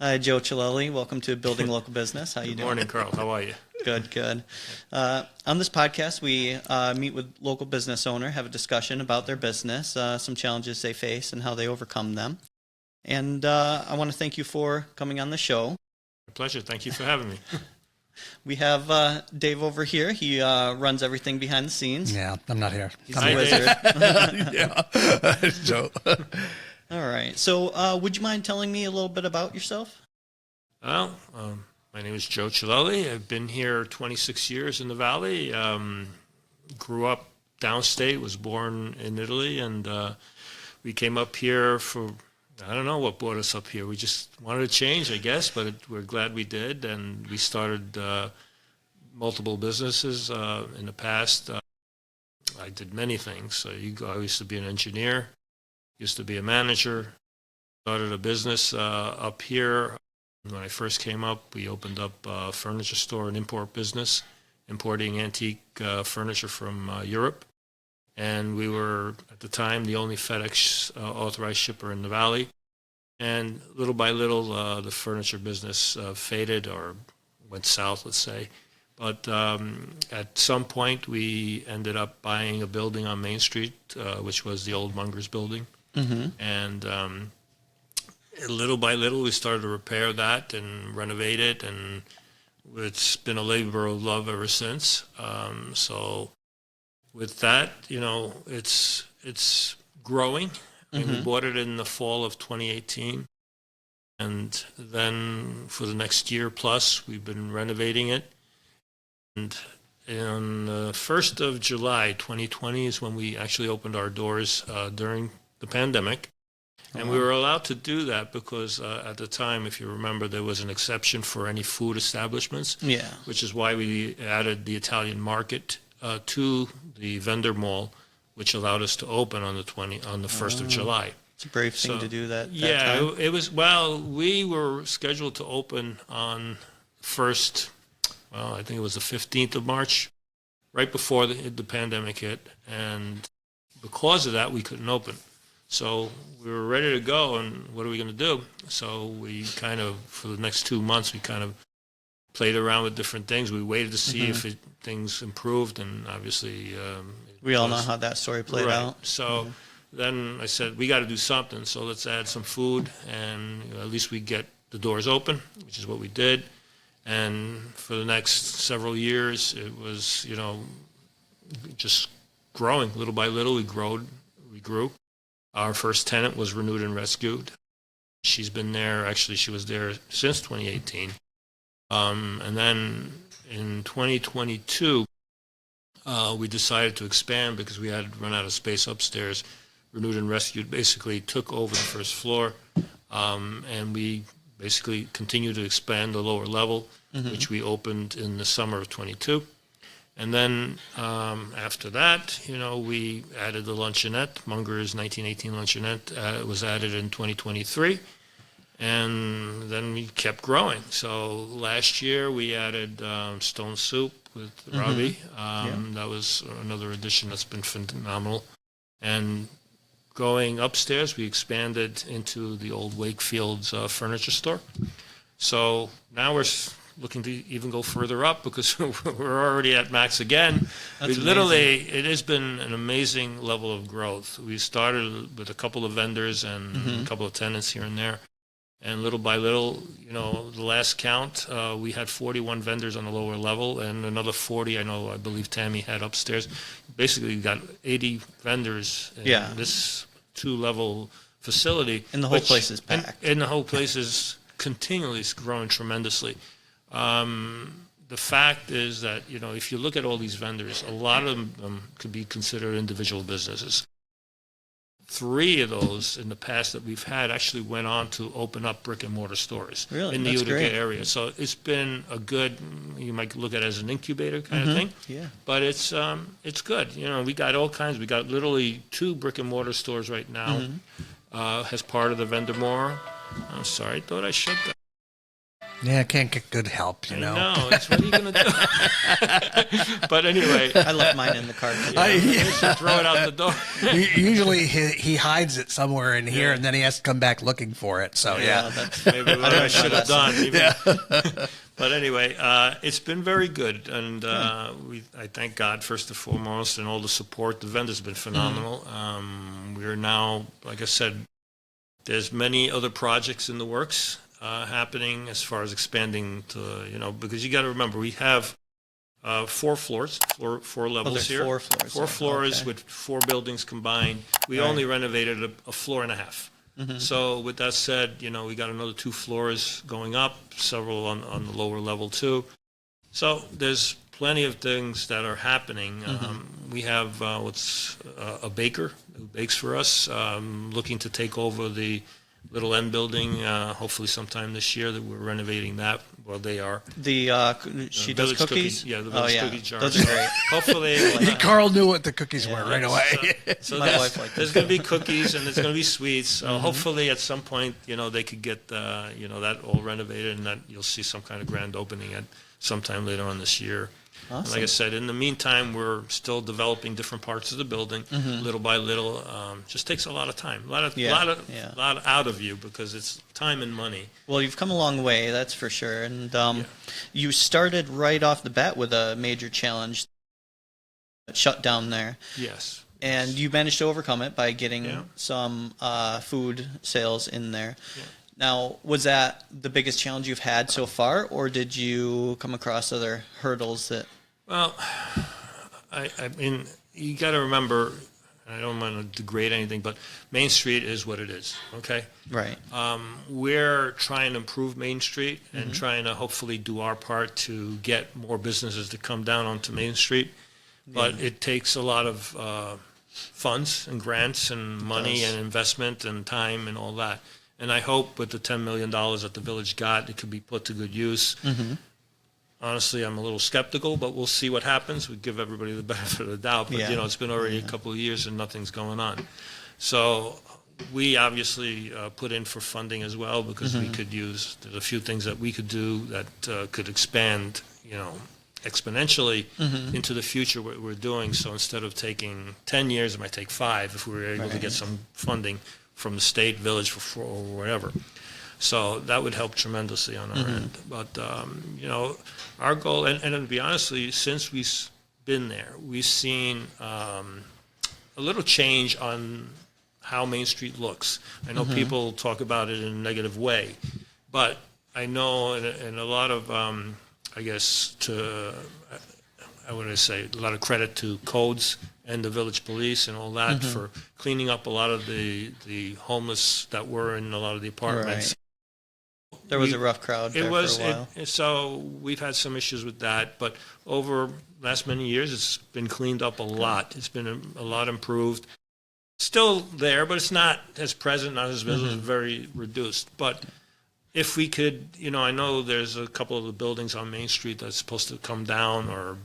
Hi, Joe Chilelli. Welcome to Building Local Business. How you Good doing? morning, Carl. How are you? Good, good. On this podcast, we meet with local business owner, have a discussion about their business, some challenges they face, and how they overcome them. And I want to thank you for coming on the show. My pleasure. Thank you for having me. We have Dave over here. He runs everything behind the scenes. Yeah, I'm not here. He's Hi, the wizard. Yeah, Joe. All right. So would you mind telling me a little bit about yourself? Well, my name is Joe Chilelli. I've been here 26 years in the Valley. Grew up downstate, was born in Italy, and we came up here for, I don't know what brought us up here. We just wanted to change, I guess, but we're glad we did, and we started multiple businesses in the past. I did many things. I used to be an engineer, used to be a manager, started a business up here. When I first came up, we opened up a furniture store, an import business, importing antique furniture from Europe. And we were, at the time, the only FedEx authorized shipper in the Valley. And little by little, the furniture business faded or went south, let's say. But at some point, we ended up buying a building on Main Street, which was the old Munger's building. Mm-hmm. And little by little, we started to repair that and renovate it, and it's been a labor of love ever since. So with that, it's growing. I mean, we bought it in the fall of 2018, and then for the next year plus, we've been renovating it. And on the 1st of July, 2020 is when we actually opened our doors during the pandemic. And we were allowed to do that because at the time, if you remember, there was an exception for any food establishments, Yeah. which is why we added the Italian market to the vendor mall, which allowed us to open on the 1st of July. It's a brave thing to do that. Yeah, time. it was. Well, we were scheduled to open on first. Well, I think it was the 15th of March, right before the pandemic hit, and because of that, we couldn't open. So we were ready to go, and what are we going to do? So we kind of, for the next 2 months, we kind of played around with different things. We waited to see if things improved, and obviously We all know how that story played out. So then I said, we got to do something, so let's add some food, and at least we get the doors open, which is what we did. And for the next several years, it was, just growing. Little by little, we grew. Our first tenant was Renewed and Rescued. She's been there, actually she was there since 2018. And then in 2022, we decided to expand because we had run out of space upstairs. Renewed and Rescued basically took over the first floor, and we basically continued to expand the lower level, which we opened in the summer of 22. And then after that, we added the luncheonette. Munger's 1918 luncheonette was added in 2023. And then we kept growing. So last year we added Stone Soup with Robbie. That was another addition that's been phenomenal. And going upstairs, we expanded into the old Wakefield's furniture store. So now we're looking to even go further up because we're already at max again. It has been an amazing level of growth. We started with a couple of vendors and a couple of tenants here and there. And little by little, the last count, we had 41 vendors on the lower level and another 40, I believe Tammy had upstairs. Basically, we got 80 vendors in this two-level facility. And the whole place is packed. And the whole place is continually growing tremendously. The fact is that, if you look at all these vendors, a lot of them could be considered individual businesses. 3 of those in the past that we've had actually went on to open up brick and mortar stores in the Utica area. So it's been a good, you might look at it as an incubator kind of thing. Yeah. But it's good. We got all kinds. We got literally 2 brick and mortar stores right now as part of the vendor mall. I'm sorry, I thought I shut that. Yeah, can't get good help, you know. No, it's what are you going to do? But anyway, I left mine in the car. you should throw it out the door. Usually he hides it somewhere in here, and then he has to come back looking for it. So yeah. That's, Maybe what I should have done. Even. Yeah. But anyway, it's been very good, and I thank God first and foremost, and all the support. The vendors have been phenomenal. We're now, like I said, there's many other projects in the works happening as far as expanding to, because you got to remember we have 4 floors, four levels here. 4 floors. Four floors with 4 buildings combined. We only renovated a floor and a half. So with that said, we got another 2 floors going up, several on the lower level too. So there's plenty of things that are happening. We have a baker who bakes for us, looking to take over the Little End building, hopefully sometime this year. That we're renovating that. Well, they are. She does Village cookies? Yeah, the Village cookie jars. Those are great. Hopefully. Carl knew what the cookies were right away. So My wife liked there's going to be cookies and there's going to be sweets. So hopefully at some point, they could get, that all renovated, and that you'll see some kind of grand opening at sometime later on this year. Awesome. Like I said, in the meantime, we're still developing different parts of the building, little by little. Just takes a lot of time, a lot out of you, because it's time and money. Well, you've come a long way, that's for sure. And you started right off the bat with a major challenge, shut down there. Yes. And you managed to overcome it by getting some food sales in there. Yeah. Now, was that the biggest challenge you've had so far, or did you come across other hurdles that... Well, I mean, you got to remember, and I don't want to degrade anything, but Main Street is what it is, okay? Right. We're trying to improve Main Street and trying to hopefully do our part to get more businesses to come down onto Main Street, but it takes a lot of funds and grants and money and investment and time and all that. And I hope with the $10 million that the village got, it could be put to good use. Honestly, I'm a little skeptical, but we'll see what happens. We give everybody the benefit of the doubt. But, it's been already a couple of years and nothing's going on. So we obviously put in for funding as well, because we could use, there's a few things that we could do that could expand, exponentially into the future what we're doing. So instead of taking 10 years, it might take 5 if we were able to get some funding from the state, village, or whatever. So that would help tremendously on our end. But, our goal, and to be honestly, since we've been there, we've seen a little change on how Main Street looks. I know people talk about it in a negative way, but I know in a lot of, I guess, I want to say a lot of credit to codes and the village police and all that for cleaning up a lot of the homeless that were in a lot of the apartments. Right. There was a rough crowd there for a while. So we've had some issues with that, but over the last many years, it's been cleaned up a lot. It's been a lot improved. Still there, but it's not as present, not as visible, very reduced. But if we could, I know there's a couple of the buildings on Main Street that's supposed to come down, or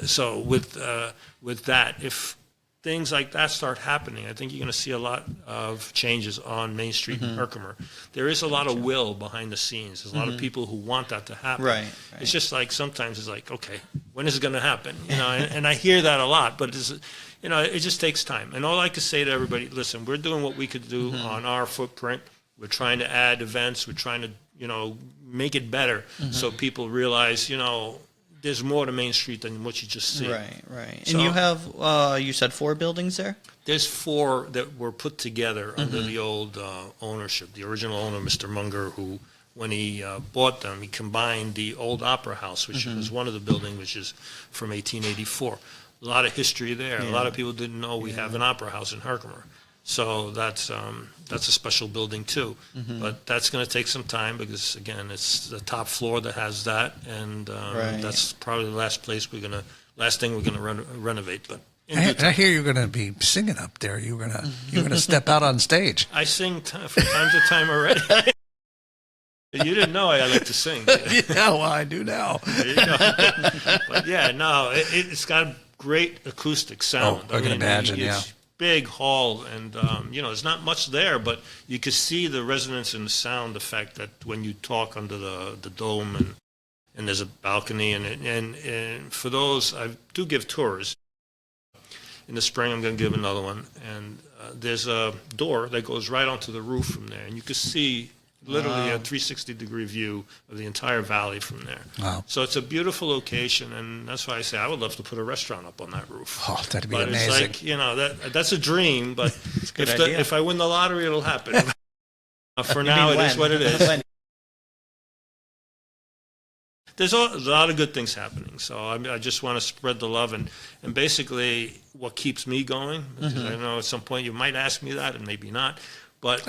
so with that, if things like that start happening, I think you're going to see a lot of changes on Main Street in Herkimer. There is a lot of will behind the scenes. There's a lot of people who want that to happen. Right. It's just like sometimes it's like, okay, when is it going to happen? And I hear that a lot, but it just takes time. And all I can say to everybody, listen, we're doing what we could do on our footprint. We're trying to add events. We're trying to, make it better so people realize, there's more to Main Street than what you just see. Right. So, and you have, you said 4 buildings there? There's 4 that were put together under the old ownership. The original owner, Mr. Munger, who, when he bought them, he combined the old Opera House, which was one of the buildings, which is from 1884. A lot of history there. A lot of people didn't know we have an Opera House in Herkimer. So that's a special building too, but that's going to take some time because again, it's the top floor that has that, and that's probably the last thing we're gonna renovate. But I hear you're going to be singing up there. You're gonna step out on stage. I sing from time to time already. You didn't know I like to sing. Yeah, well, I do now. There you go. But yeah, no, it's got a great acoustic sound. Oh, I can imagine. Yeah. big hall, and there's not much there, but you could see the resonance and the sound, the fact that when you talk under the dome, and there's a balcony, and for those, I do give tours. In the spring, I'm going to give another one, and there's a door that goes right onto the roof from there, and you can see literally a 360-degree view of the entire valley from there. Wow. So it's a beautiful location, and that's why I say I would love to put a restaurant up on that roof. Oh, that'd be but amazing. It's like, that's a dream, but if I win the lottery, it'll happen. For now, it is what it is. There's a lot of good things happening, so I just want to spread the love, and basically what keeps me going, because I know at some point you might ask me that, and maybe not, but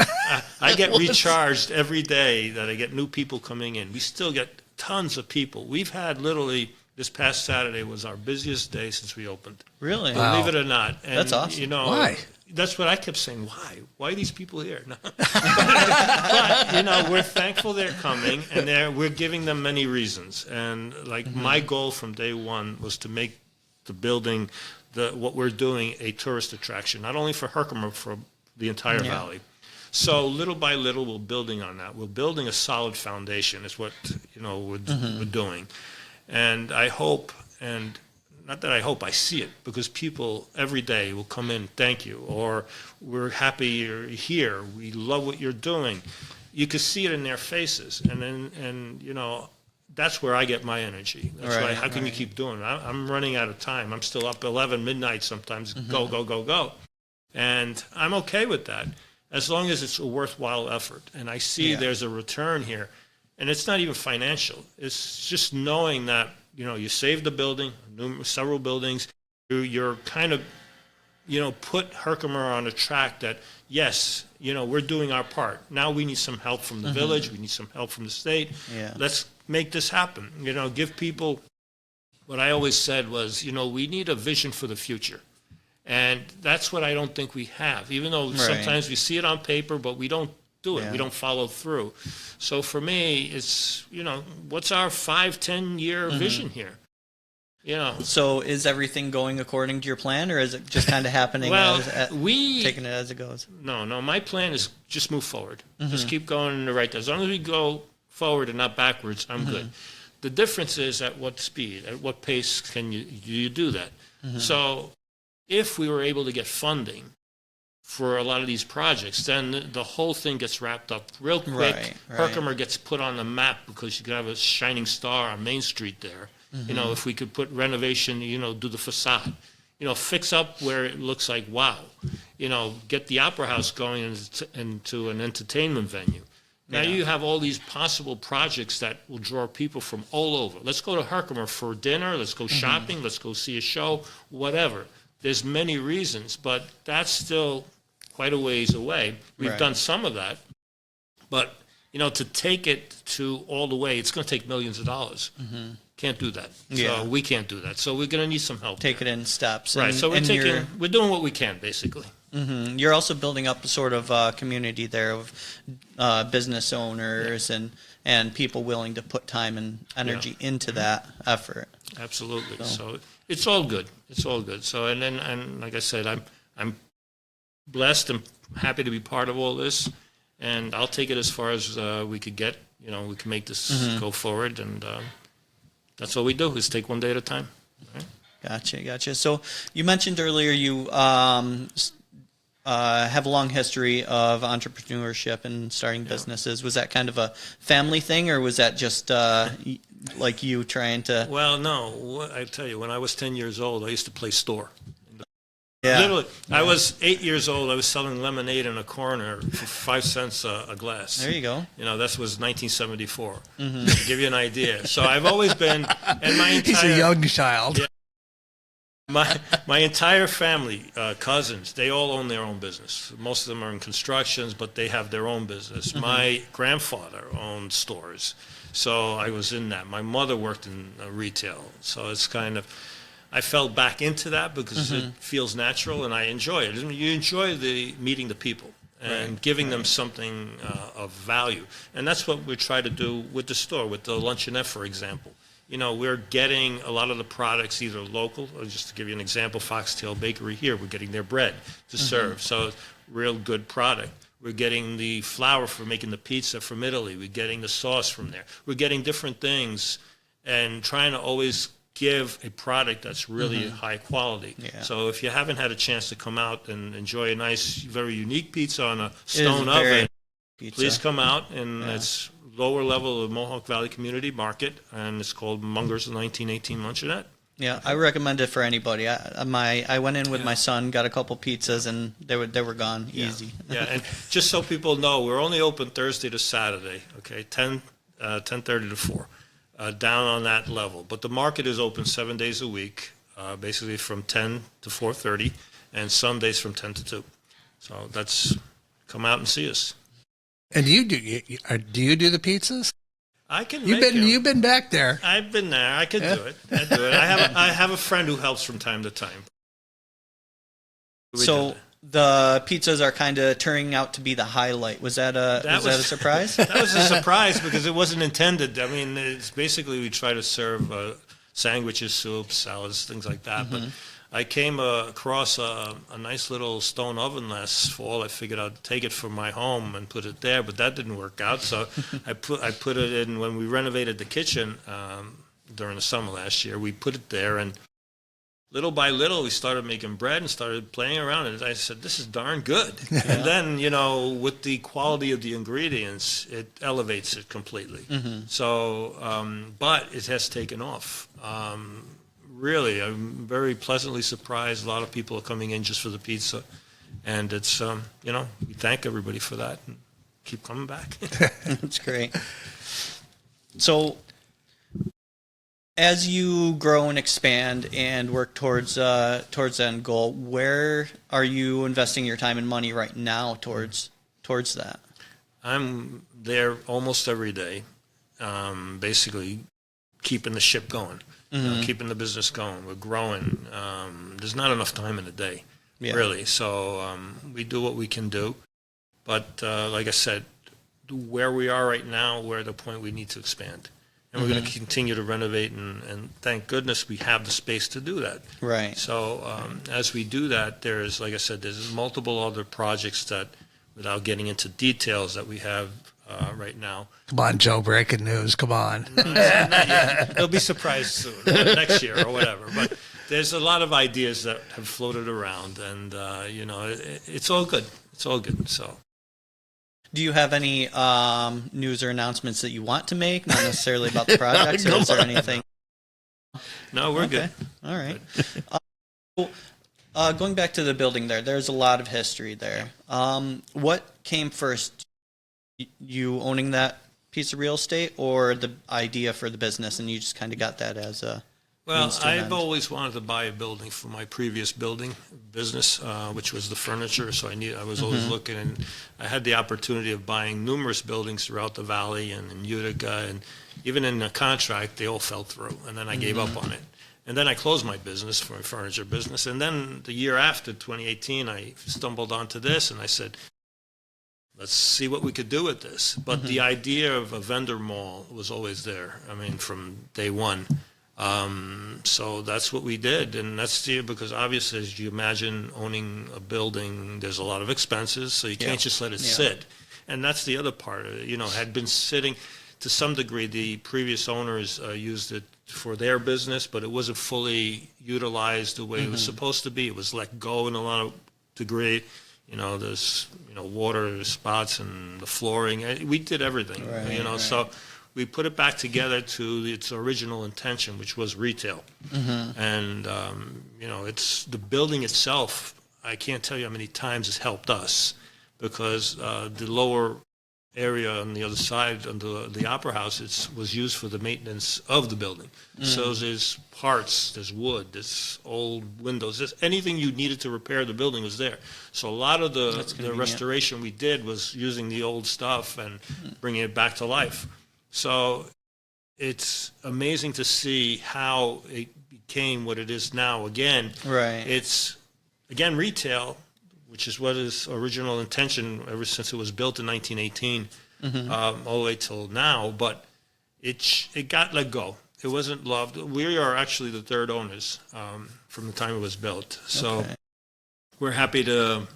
I get recharged every day that I get new people coming in. We still get tons of people. We've had literally, this past Saturday was our busiest day since we opened. Really? Wow. Believe it or not. And, That's awesome. Why? That's what I kept saying. Why? Why are these people here? No. But we're thankful they're coming, and we're giving them many reasons. And my goal from day one was to make the building, what we're doing, a tourist attraction, not only for Herkimer, for the entire valley. So little by little, we're building on that. We're building a solid foundation. Is what we're doing, and I hope and. Not that I hope, I see it, because people every day will come in, thank you, or we're happy you're here, we love what you're doing. You can see it in their faces, and that's where I get my energy. That's why, how can you keep doing it? I'm running out of time. I'm still up 11 midnight sometimes, go, go, go, go. And I'm okay with that, as long as it's a worthwhile effort. And I see there's a return here, and it's not even financial. It's just knowing that, you saved the building, several buildings. You're kind of, put Herkimer on a track that, yes, we're doing our part. Now we need some help from the village. We need some help from the state. Yeah. Let's make this happen. Give people, what I always said was, we need a vision for the future. And that's what I don't think we have, even though sometimes we see it on paper, but we don't do it. Yeah. We don't follow through. So for me, it's, what's our 5-10 year vision here? So is everything going according to your plan, or is it just kind of happening taking it as it goes? No, my plan is just move forward. Just keep going in the right direction. As long as we go forward and not backwards, I'm good. The difference is at what speed, at what pace can you do that? So if we were able to get funding for a lot of these projects, then the whole thing gets wrapped up real quick. Right. Herkimer gets put on the map because you can have a shining star on Main Street there. If we could put renovation, do the facade, fix up where it looks like, wow, get the Opera House going into an entertainment venue. Now you have all these possible projects that will draw people from all over. Let's go to Herkimer for dinner. Let's go shopping. Let's go see a show, whatever. There's many reasons, but that's still quite a ways away. We've done some of that, but to take it to all the way, it's going to take millions of dollars. Can't do that. So we can't do that. So we're going to need some help. Take it in steps. Right. So we're doing what we can, basically. You're also building up a sort of community there of business owners and people willing to put time and energy into that effort. Absolutely. So it's all good. It's all good. So and like I said, I'm blessed and happy to be part of all this, and I'll take it as far as we could get. We can make this go forward, and that's what we do, is take one day at a time. Right? Gotcha. So you mentioned earlier you have a long history of entrepreneurship and starting businesses. Was that kind of a family thing, or was that just like you trying to? Well, no. I tell you, when I was 10 years old, I used to play store. Literally, I was 8 years old. I was selling lemonade in a corner for 5 cents a glass. There you go. That was 1974. To give you an idea. So I've always been, and my entire, he's a young child. Yeah, my entire family, cousins, they all own their own business. Most of them are in constructions, but they have their own business. My grandfather owned stores, so I was in that. My mother worked in retail, so it's kind of, I fell back into that because it feels natural, and I enjoy it. You enjoy meeting the people and giving them something of value. And that's what we try to do with the store, with the luncheonette, for example. we're getting a lot of the products either local, or just to give you an example, Foxtail Bakery here, we're getting their bread to serve. So real good product. We're getting the flour for making the pizza from Italy. We're getting the sauce from there. We're getting different things and trying to always give a product that's really high quality. Yeah. So if you haven't had a chance to come out and enjoy a nice, very unique pizza on a stone oven, please come out. And it's lower level of Mohawk Valley Community Market, and it's called Munger's 1918 Luncheonette. Yeah, I recommend it for anybody. I went in with my son, got a couple pizzas, and they were gone easy. Yeah, and just so people know, we're only open Thursday to Saturday, okay, 10:30 to 4, down on that level. But the market is open 7 days a week, basically from 10 to 4:30, and Sundays from 10 to 2. So come out and see us. And do you do the pizzas? I can. You've been back there. I've been there. I could do it. I have a friend who helps from time to time. So the pizzas are kind of turning out to be the highlight. Was that a surprise? That was a surprise because it wasn't intended. I mean, it's basically we try to serve sandwiches, soups, salads, things like that. But I came across a nice little stone oven last fall. I figured I'd take it from my home and put it there, but that didn't work out. So I put it in when we renovated the kitchen during the summer last year. We put it there, and little by little we started making bread and started playing around. And I said, "This is darn good." And then with the quality of the ingredients, it elevates it completely. So, but it has taken off. Really, I'm very pleasantly surprised. A lot of people are coming in just for the pizza, and it's we thank everybody for that and keep coming back. That's great. So, as you grow and expand and work towards the end goal, where are you investing your time and money right now towards that? I'm there almost every day, basically keeping the ship going. Keeping the business going. We're growing. There's not enough time in a day, really. So we do what we can do. But like I said, where we are right now, we're at the point we need to expand. And we're going to continue to renovate, and thank goodness we have the space to do that. Right. So as we do that, like I said, there's multiple other projects that, without getting into details, that we have right now. Come on, Joe, breaking news. Come on. Not yet. They'll be surprised soon, next year or whatever. But there's a lot of ideas that have floated around, and it's all good. It's all good. So, do you have any news or announcements that you want to make? Not necessarily about the projects, or is there anything? No, we're good. All right. Going back to the building there's a lot of history there. What came first? You owning that piece of real estate, or the idea for the business, and you just kind of got that as a means to an I've end? always wanted to buy a building for my previous business, which was the furniture. So I was always looking, and I had the opportunity of buying numerous buildings throughout the valley and in Utica, and even in the contract, they all fell through, and then I gave up on it. And then I closed my business, for my furniture business, and then the year after, 2018, I stumbled onto this, and I said, let's see what we could do with this. But the idea of a vendor mall was always there. I mean, from day one. So that's what we did, and that's because obviously, as you imagine, owning a building, there's a lot of expenses, so you can't just let it sit. And that's the other part. It had been sitting to some degree. The previous owners used it for their business, but it wasn't fully utilized the way it was supposed to be. It was let go in a lot of degree. There's water spots and the flooring. We did everything. Right. So we put it back together to its original intention, which was retail. And it's the building itself. I can't tell you how many times it's helped us, because the lower area on the other side under the Opera House was used for the maintenance of the building. So there's parts, there's wood, there's old windows, there's anything you needed to repair the building was there. So a lot of the restoration we did was using the old stuff and bringing it back to life. So it's amazing to see how it became what it is now. Again, it's retail, which is what its original intention ever since it was built in 1918, all the way till now. But it got let go. It wasn't loved. We are actually the third owners from the time it was built. So Okay. we're happy to,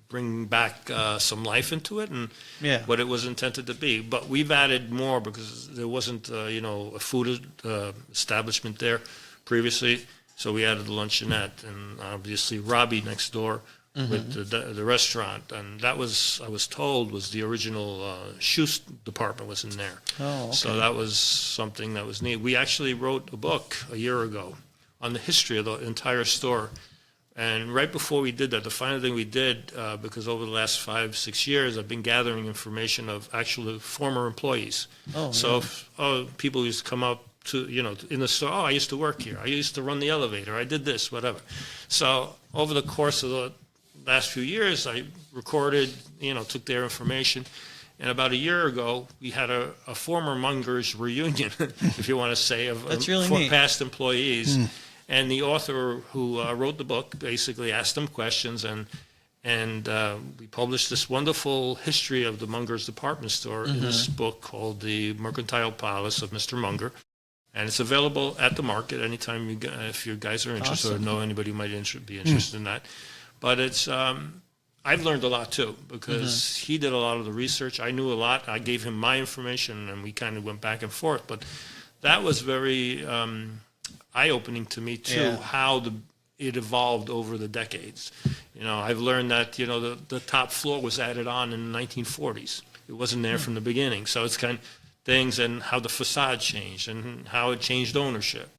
bring back some life into it and Yeah. what it was intended to be. But we've added more because there wasn't, a food establishment there previously. So we added the luncheonette and obviously Robbie next door with the restaurant. And that was, I was told, was the original shoe department was in there. Oh, okay. So that was something that was neat. We actually wrote a book a year ago on the history of the entire store. And right before we did that, the final thing we did, because over the last 5-6 years, I've been gathering information of actual former employees. Oh, So yeah. if, people used to come up to, in the store, I used to work here. I used to run the elevator. I did this, whatever. So over the course of the last few years, I recorded, took their information. And about a year ago, we had a former Munger's reunion, if you want to say, of That's really neat. past employees. And the author who wrote the book basically asked them questions, and we published this wonderful history of the Munger's Department Store in this book called The Mercantile Palace of Mr. Munger. And it's available at the market anytime if you guys are interested or Awesome. know anybody who might be interested in that. But it's I've learned a lot too because he did a lot of the research. I knew a lot. I gave him my information, and we kind of went back and forth. But that was very eye-opening to me too, Yeah. how it evolved over the decades. I've learned that the top floor was added on in the 1940s. It wasn't there from the beginning. So it's kind of things, and how the facade changed and how it changed ownership.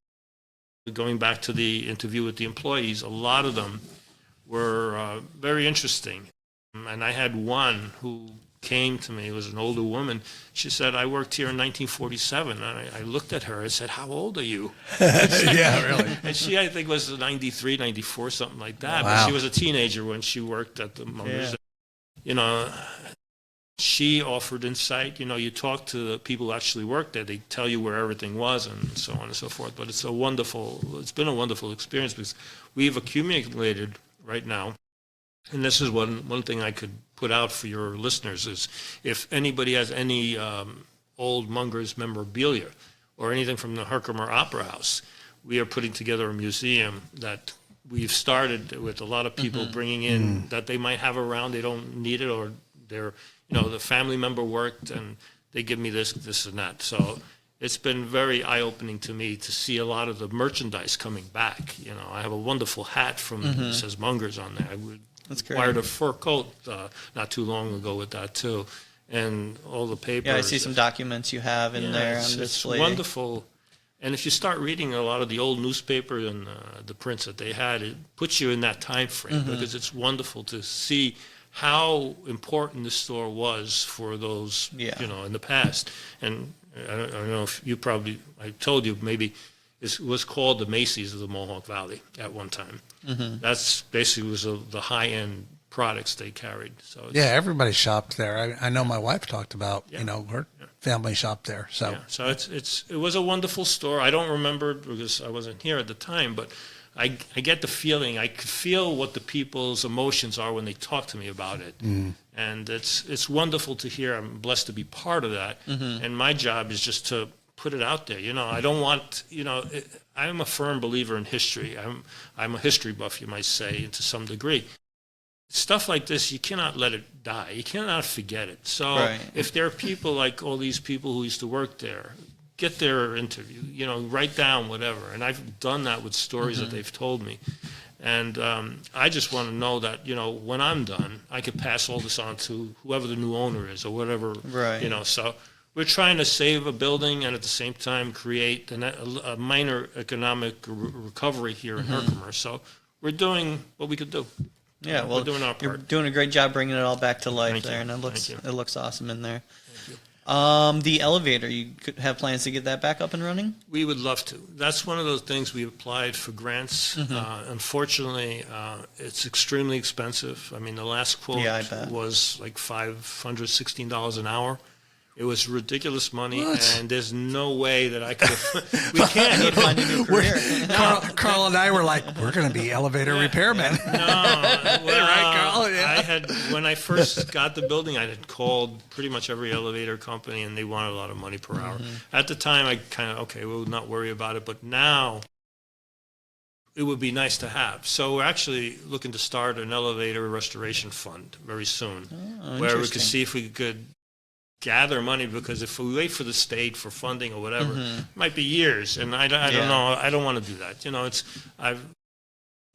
Going back to the interview with the employees, a lot of them were very interesting. And I had one who came to me, it was an older woman. She said, I worked here in 1947. And I looked at her and said, how old are you? Yeah, really. And she, I think, was 93, 94, something like that. Wow. But she was a teenager when she worked at the Mungers. She offered insight. You talk to the people who actually worked there. They tell you where everything was and so on and so forth. But it's been a wonderful experience because we've accumulated right now. And this is one thing I could put out for your listeners is if anybody has any old Munger's memorabilia or anything from the Herkimer Opera House, we are putting together a museum that we've started with a lot of people bringing in that they might have around, they don't need it, or they're, the family member worked and they give me this and that. So it's been very eye-opening to me to see a lot of the merchandise coming back. I have a wonderful hat from, it says Munger's on there. That's great. Acquired a fur coat not too long ago with that too, and all the papers. Yeah, I see some documents you have in there on It's display. wonderful. And if you start reading a lot of the old newspaper and the prints that they had, it puts you in that time frame because it's wonderful to see how important the store was for those, in the past. And I don't know if I told you maybe it was called the Macy's of the Mohawk Valley at one time. That's basically was the high-end products they carried. So Yeah, everybody shopped there. I know my wife talked about, her family shopped there. So yeah, so it was a wonderful store. I don't remember it because I wasn't here at the time, but I get the feeling, I could feel what the people's emotions are when they talk to me about it. And it's wonderful to hear. I'm blessed to be part of that. And my job is just to put it out there. I don't want, I'm a firm believer in history. I'm a history buff, you might say, to some degree. Stuff like this, you cannot let it die. You cannot forget it. So if there are people like all these people who used to work there, get their interview, write down whatever. And I've done that with stories that they've told me. And I just want to know that, when I'm done, I could pass all this on to whoever the new owner is or whatever, so we're trying to save a building and at the same time create a minor economic recovery here in Herkimer. So we're doing what we could do. Yeah, well, we're doing our you're part. doing a great job bringing it all back to life Thank there, you. and Thank you. it looks awesome in there. Thank you. The elevator, you could have plans to get that back up and running? We would love to. That's one of those things we applied for grants. Unfortunately, it's extremely expensive. I mean, the last quote Yeah, I bet. was like $516 an hour, It was ridiculous money, What? and there's no way that I could have. We can't. Find a new career. Carl and I were like, we're going to be elevator repairmen. No, well, Right, Carl? Yeah. I had when I first got the building, I had called pretty much every elevator company, and they wanted a lot of money per hour. At the time, I kind of we'll not worry about it. But now, it would be nice to have. So we're actually looking to start an elevator restoration fund very soon, where we interesting. could see if we could gather money, because if we wait for the state for funding or whatever, it might be years, and I don't know. I don't want to do that.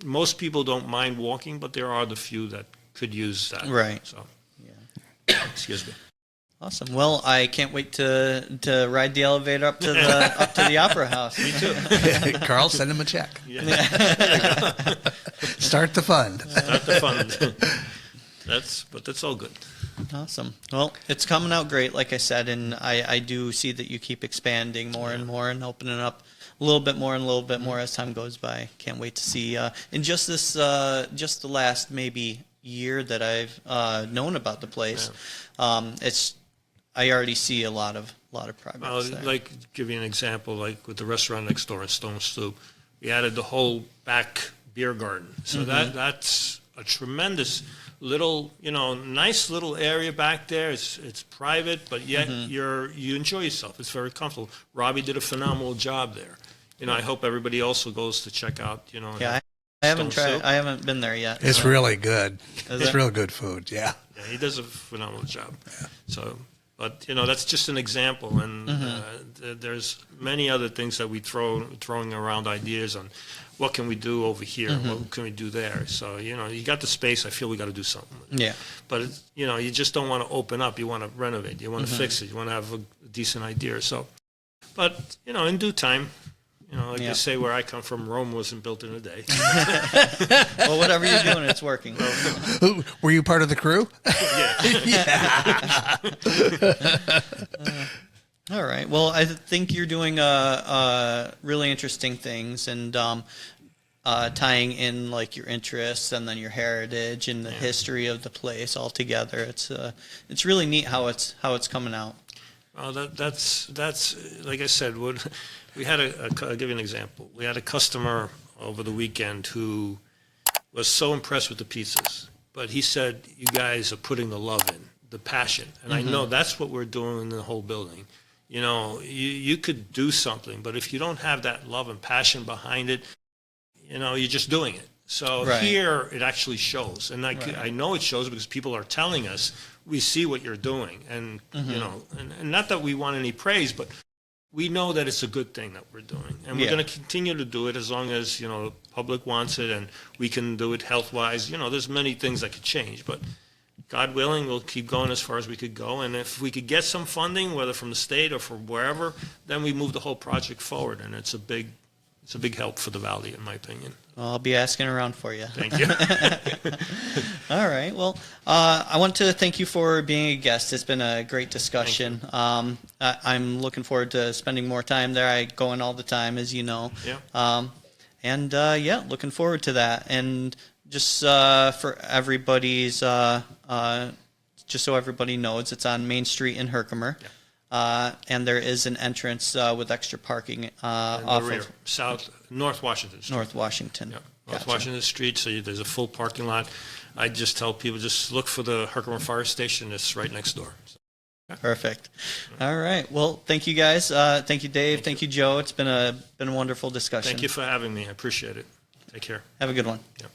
Most people don't mind walking, but there are the few that could use that. Right. So, Yeah. excuse me. Awesome. Well, I can't wait to ride the elevator up to the Opera House. Me too. Carl, send him a check. Yeah. Start the fund. Start the fund. That's all good. Awesome. Well, it's coming out great, like I said, and I do see that you keep expanding more and more and opening up a little bit more and a little bit more as time goes by. Can't wait to see. In just this, just the last maybe year that I've known about the place, I already see a lot of progress there. Like, give you an example, like with the restaurant next door at Stone Stoop, we added the whole back beer garden. So that's a tremendous little, nice little area back there. It's private, but yet you enjoy yourself. It's very comfortable. Robbie did a phenomenal job there. I hope everybody also goes to check out, Yeah, I haven't Stone tried. Soup. I haven't been there yet. It's really good. Is It's it? real good food. Yeah. Yeah, he does a phenomenal job. So, but that's just an example, and there's many other things that we throwing around ideas on. What can we do over here? What can we do there? So, you got the space. I feel we got to do something. Yeah. But you just don't want to open up. You want to renovate. You want to fix it. You want to have a decent idea. So, but in due time. Like Yeah. they say, where I come from, Rome wasn't built in a day. Well, whatever you're doing, it's working. Were you part of the crew? Yeah. All right. Well, I think you're doing really interesting things and tying in like your interests and then your heritage and the history of the place all together. It's really neat how it's coming out. Well, that's like I said. We had I'll give you an example. We had a customer over the weekend who was so impressed with the pizzas, but he said, "You guys are putting the love in, the passion," and I know that's what we're doing in the whole building. You could do something, but if you don't have that love and passion behind it, you're just doing it. So here it actually shows, and I know it shows because people are telling us, we see what you're doing, and and not that we want any praise, but we know that it's a good thing that we're doing, and we're going to continue to do it as long as the public wants it, and we can do it health-wise. There's many things that could change, but God willing, we'll keep going as far as we could go, and if we could get some funding, whether from the state or from wherever, then we move the whole project forward, and it's a big help for the valley, in my opinion. Well, I'll be asking around for you. Thank you. All right. Well, I want to thank you for being a guest. It's been a great discussion. I'm looking forward to spending more time there. I go in all the time, as you know. Yeah. Looking forward to that. And just for everybody's, just so everybody knows, it's on Main Street in Herkimer. Yeah. And there is an entrance with extra parking off rear, of North Washington Street. North Washington. Yeah, North Gotcha. Washington Street, so there's a full parking lot. I just tell people, just look for the Herkimer Fire Station. It's right next door. Perfect. All right. Well, thank you guys. Thank you, Dave. Thank you, Joe. It's been a wonderful discussion. Thank you for having me. I appreciate it. Take care. Have a good one. Yeah.